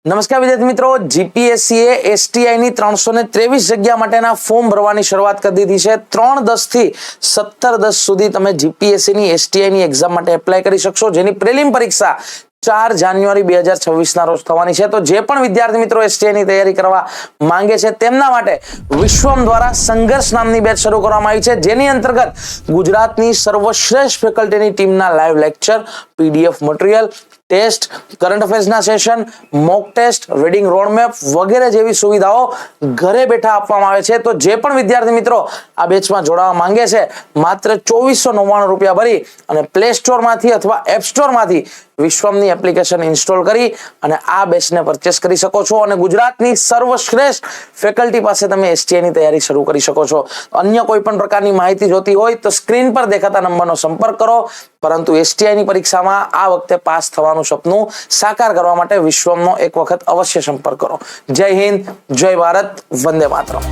નમસ્કાર વિદ્યાર્થી મિત્રો, જીપીએસસી એ એસટીઆઈ ની 323 જગ્યા માટેના ફોર્મ ભરવાની શરૂઆત કરી દીધી છે। 3/10 થી 17/10 સુધી તમે જીપીએસસી ની એસટીઆઈ ની એક્ઝામ માટે એપ્લાય કરી શકશો, જેની પ્રિલિમ પરીક્ષા 4 જાન્યુઆરી 2026 ના રોજ થવાની છે। તો જે પણ વિદ્યાર્થી મિત્રો એસટીઆઈ ની તૈયારી કરવા માંગે છે તેમના માટે વિશ્વમ દ્વારા સંઘર્ષ નામની બેચ શરૂ કરવામાં આવી છે, જેની અંતર્ગત ગુજરાતની સર્વશ્રેષ્ઠ ફેકલ્ટીની ટીમના live lecture, PDF material, test, current અફેર્સના session, mock test, reading roadmap વગેરે જેવી સુવિધાઓ ઘરે બેઠા આપવામાં આવે છે। તો જે પણ વિદ્યાર્થી મિત્રો આ બેચમાં જોડાવા માંગે છે, માત્ર 2499 રૂપિયા ભરી અને પ્લે સ્ટોર માંથી અથવા એપ સ્ટોર માંથી વિશ્વમની એપ્લિકેશન ઇન્સ્ટોલ કરી અને આ બેચને પરચેસ કરી શકો છો અને ગુજરાતની સર્વશ્રેષ્ઠ ફેકલ્ટી પાસે તમે એસટીઆઈ ની તૈયારી શરૂ કરી શકો છો। અન્ય કોઈ પણ પ્રકારની માહિતી જોતી હોય તો સ્ક્રીન પર દેખાતા નંબરનો સંપર્ક કરો, પરંતુ એસટીઆઈ ની પરીક્ષામાં આ વખતે પાસ થવાનું સપનું સાકાર કરવા માટે વિશ્વમનો એક વખત અવશ્ય સંપર્ક કરો। જય હિન્દ, જય ભારત, વંદે માતરમ।